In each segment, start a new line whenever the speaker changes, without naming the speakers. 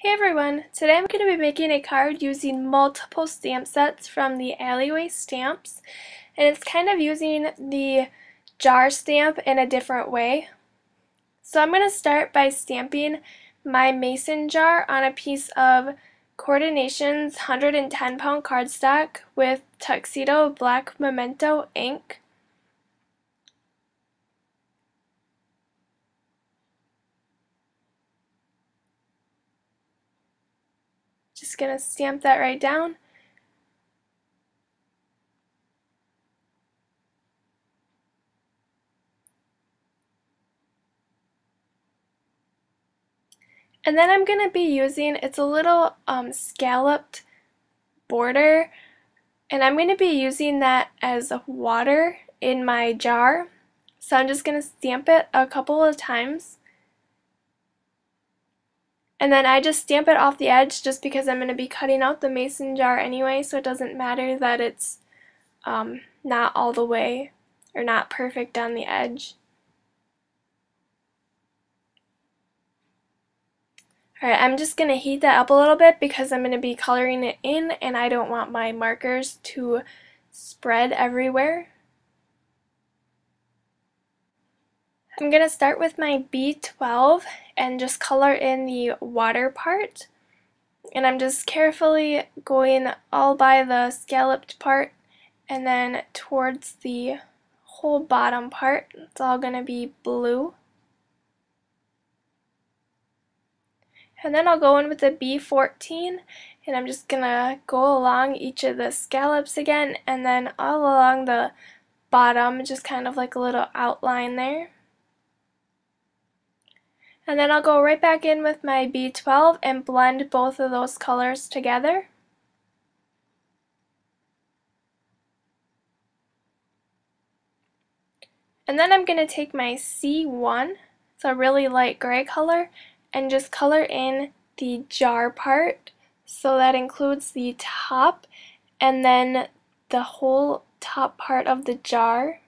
Hey everyone! Today I'm going to be making a card using multiple stamp sets from the Alleyway Stamps, and it's kind of using the jar stamp in a different way. So I'm going to start by stamping my mason jar on a piece of Coordinations 110-pound cardstock with Tuxedo Black Memento ink. Just going to stamp that right down. And then I'm going to be using, it's a little scalloped border, and I'm going to be using that as water in my jar. So I'm just going to stamp it a couple of times. And then I just stamp it off the edge just because I'm going to be cutting out the mason jar anyway, so it doesn't matter that it's not all the way or not perfect on the edge. Alright, I'm just going to heat that up a little bit because I'm going to be coloring it in and I don't want my markers to spread everywhere. I'm going to start with my B12 and just color in the water part. And I'm just carefully going all by the scalloped part and then towards the whole bottom part. It's all going to be blue. And then I'll go in with the B14 and I'm just going to go along each of the scallops again and then all along the bottom, just kind of like a little outline there. And then I'll go right back in with my B12 and blend both of those colors together. And then I'm going to take my C1, it's a really light gray color, and just color in the jar part. So that includes the top and then the whole top part of the jar.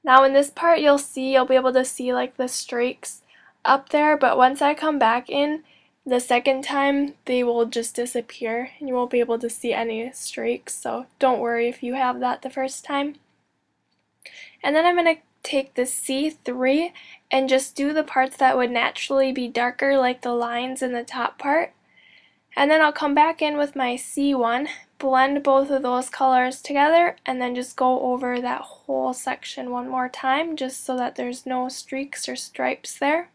Now in this part you'll be able to see like the streaks up there, but once I come back in the second time they will just disappear and you won't be able to see any streaks, so don't worry if you have that the first time. And then I'm going to take the C3 and just do the parts that would naturally be darker, like the lines in the top part. And then I'll come back in with my C1, blend both of those colors together, and then just go over that whole section one more time just so that there's no streaks or stripes there.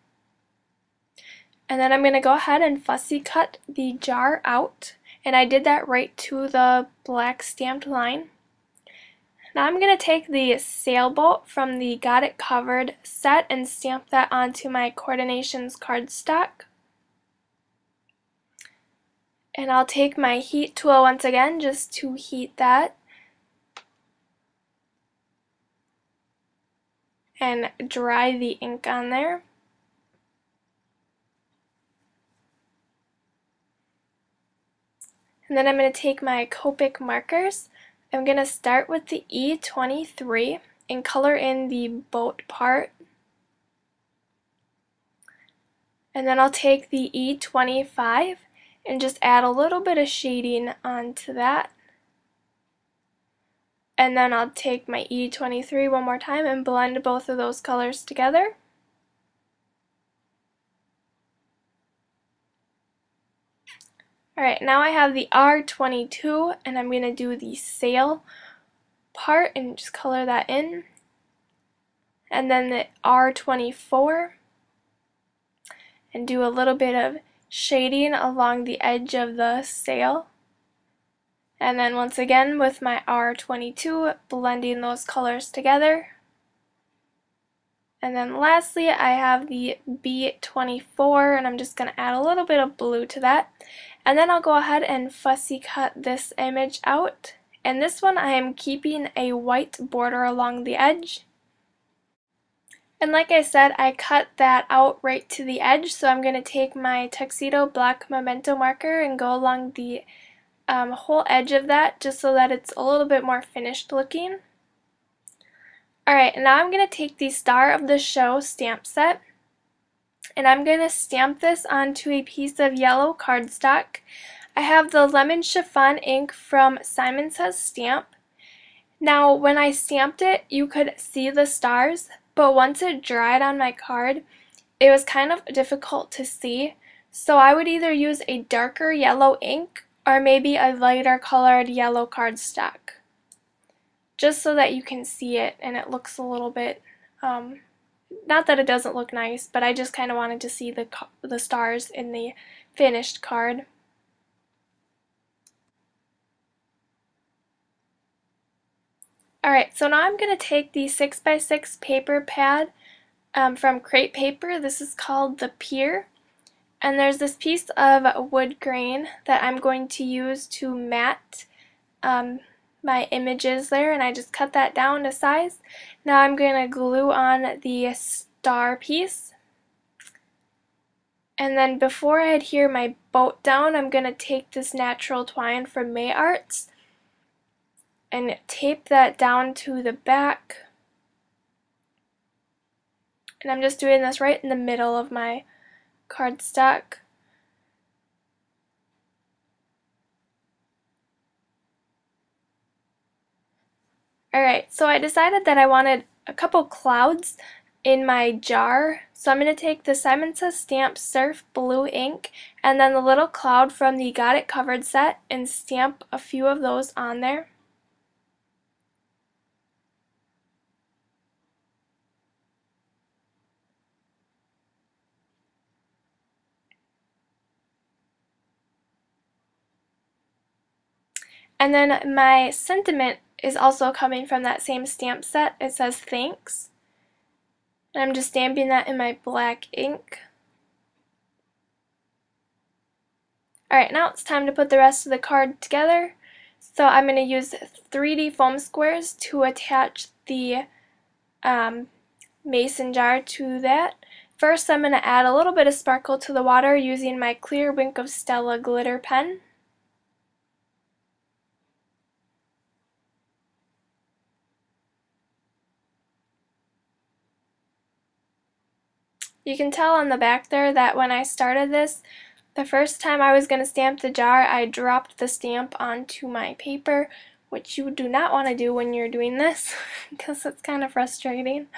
And then I'm going to go ahead and fussy cut the jar out, and I did that right to the black stamped line. Now I'm going to take the sailboat from the Got It Covered set and stamp that onto my Coordinations cardstock. And I'll take my heat tool once again just to heat that and dry the ink on there. And then I'm going to take my Copic markers. I'm going to start with the E23 and color in the boat part. And then I'll take the E25 and just add a little bit of shading onto that. And then I'll take my E23 one more time and blend both of those colors together. Alright, now I have the R22 and I'm going to do the sail part and just color that in. And then the R24 and do a little bit of shading along the edge of the sail. And then once again with my R22, blending those colors together. And then lastly I have the B24 and I'm just going to add a little bit of blue to that. And then I'll go ahead and fussy cut this image out. And this one I am keeping a white border along the edge. And like I said, I cut that out right to the edge, so I'm going to take my Tuxedo Black Memento marker and go along the whole edge of that just so that it's a little bit more finished looking. Alright, now I'm going to take the Star of the Show stamp set And I'm going to stamp this onto a piece of yellow cardstock. I have the Lemon Chiffon ink from Simon Says Stamp. Now when I stamped it, you could see the stars, but once it dried on my card, it was kind of difficult to see. So I would either use a darker yellow ink or maybe a lighter colored yellow cardstock, just so that you can see it and it looks a little bit, not that it doesn't look nice, but I just kind of wanted to see the stars in the finished card. Alright, so now I'm going to take the 6x6 paper pad from Crate Paper. This is called the Pier. And there's this piece of wood grain that I'm going to use to mat my images there, and I just cut that down to size. Now I'm going to glue on the star piece. And then before I adhere my boat down, I'm going to take this natural twine from May Arts and tape that down to the back. And I'm just doing this right in the middle of my cardstock. Alright, so I decided that I wanted a couple clouds in my jar. So I'm going to take the Simon Says Stamp Surf Blue ink and then the little cloud from the Got It Covered set and stamp a few of those on there. And then my sentiment is also coming from that same stamp set. It says thanks. And I'm just stamping that in my black ink. Alright, now it's time to put the rest of the card together. So I'm going to use 3D foam squares to attach the mason jar to that. First I'm going to add a little bit of sparkle to the water using my clear Wink of Stella glitter pen. You can tell on the back there that when I started this, the first time I was going to stamp the jar, I dropped the stamp onto my paper, which you do not want to do when you're doing this, because it's kind of frustrating.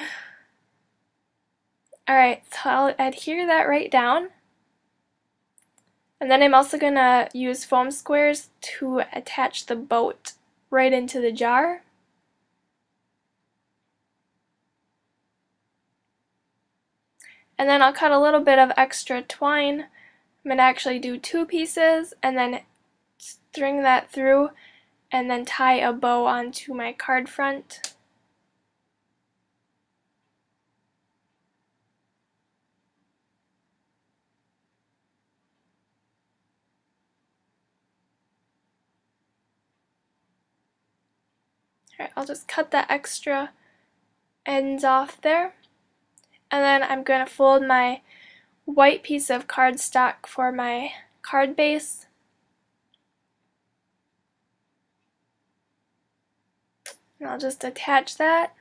Alright, so I'll adhere that right down. And then I'm also going to use foam squares to attach the boat right into the jar. And then I'll cut a little bit of extra twine. I'm going to actually do 2 pieces and then string that through and then tie a bow onto my card front. Alright, I'll just cut that extra ends off there. And then I'm going to fold my white piece of cardstock for my card base. And I'll just attach that.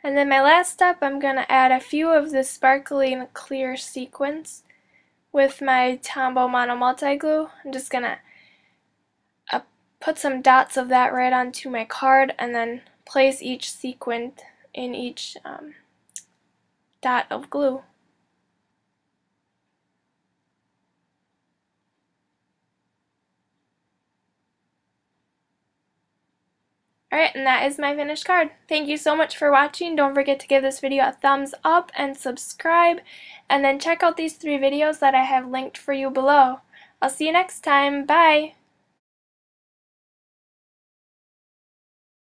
And then my last step, I'm going to add a few of the sparkling clear sequins with my Tombow Mono Multi Glue. I'm just going to put some dots of that right onto my card and then place each sequin in each dot of glue. Alright, and that is my finished card. Thank you so much for watching. Don't forget to give this video a thumbs up and subscribe, and then check out these 3 videos that I have linked for you below. I'll see you next time. Bye!